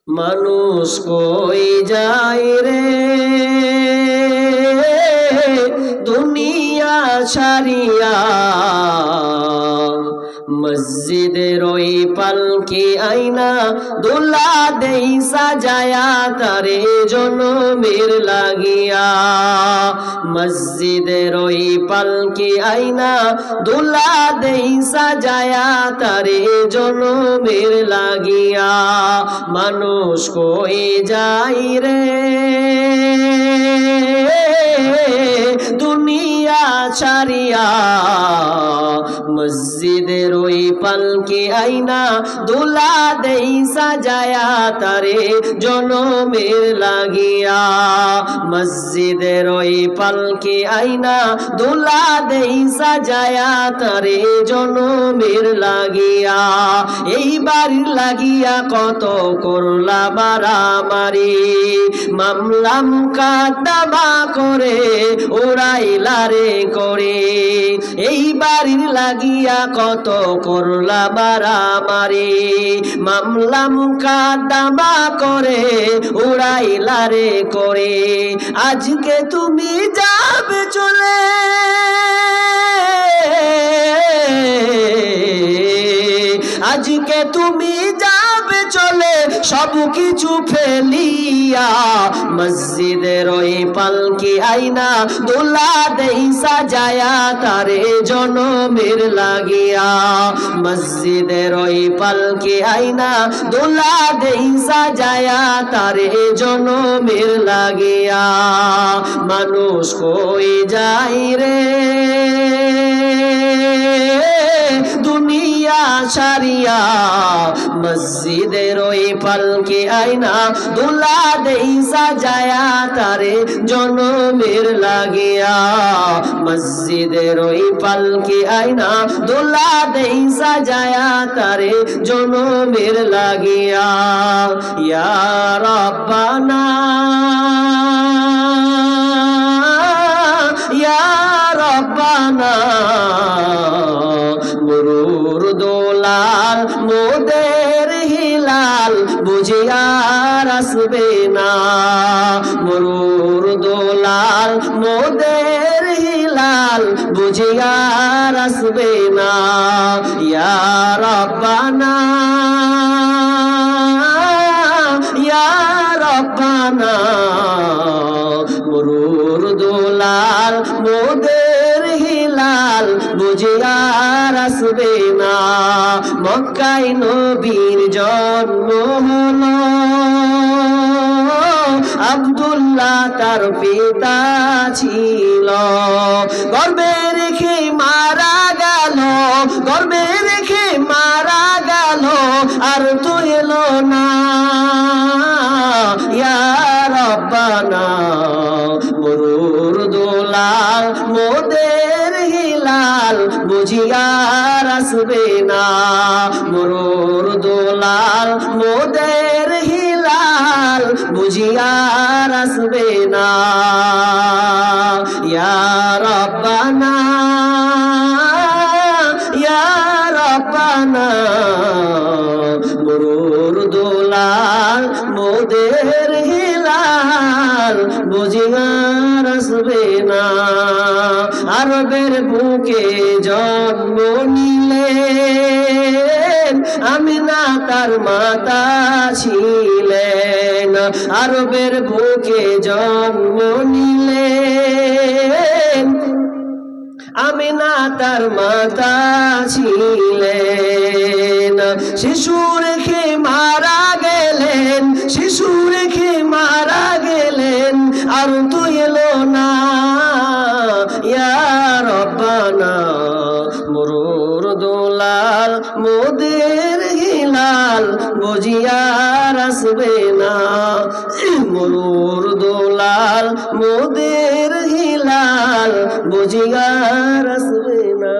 মানুষ কই যায় রে দুনিয়া ছাড়িয়া, মসজিদের ওই পালকি আইনা দোলা দেই সাজায়া তারে জনমের লাগিয়া। মসজিদের ওই পালকি আইনা দোলা দেই সাজায়া তারে জনমের লাগিয়া। মানুষ কই যাই রে দুনিয়া ছাড়িয়া, মসজিদের ওই পালকি আইনা দোলা দেই সাজায়া তারে জনমের লাগিয়া। মসজিদের ওই পালকি আইনা দোলা দেই সাজায়া তারে জনমের লাগিয়া। এই বাড়ির লাগিয়া কত করলা মারামারি, মামলাম কাদাবা করে উড়াইলারে করে। এই বাড়ির লাগিয়া কত করলা মারামারি, মামলাম কাদাবা করে উড়াইলারে করে। আজকে তুমি যাবে চলে, আজকে তুমি যাবে চলে সব কিছু ফেলিয়া। মসজিদের ওই পালকি আইনা দোলা দেই সাজায়া তারে জনমের লাগিয়া। মসজিদের ওই পালকি আইনা দোলা দেই সাজায়া তারে জনমের লাগিয়া। মানুষ কই যাই রে দুনিয়া ছাড়িয়া, মসজিদের ওই পালকি আইনা দোলা দেই সাজায়া তারে জনমের লাগিয়া। মসজিদের ওই পালকি আইনা দোলা দেই সাজায়া তারে জনমের লাগিয়া। ইয়া রাব্বানা ইয়া রাব্বানা, মরুর দোলাল মোদের হিলাল বুঝিয়ার আসবে না। মরুর দোলাল মোদের হিলাল বুঝিয়ার আসবে না। ইয়া রাব্বানা ইয়া রাব্বানা, মরুর দোলাল মোদের হিলাল বুঝিয়ার আসবে না। মক্কায় নবীর জন্ম হলো, আব্দুল্লাহ তার পিতা ছিল। গর্বে রেখে মারা গেল, গর্বে রেখে মারা গেল, আর তো এলো না। ইয়া রাব্বানা, মরুর দোলাল মোদের হিলাল বুঝিয়ার আসবে না। মরুর দোলাল মোদের হিলাল বুঝিয়ার আসবে না। ইয়া রাব্বানা ইয়া রাব্বানা, মরুর দোলাল মোদের হিলাল বুঝিয়ার আসবে না। আরবের বুকে জন্ম নিলেন, আমিনা তার মাতা ছিলেন। আরবের বুকে জন্ম নিলেন, আমিনা তার মাতা ছিলেন। শিশু রেখে মারা গেলেন, শিশু রেখে মারা গেলেন, আর তো এলো না। ইয়া রাব্বানা, মরুর দোলাল মোদের হিলাল বুঝিয়ার আসবে না। মরুর দোলাল মোদের হিলাল বুঝিয়ার আসবে না।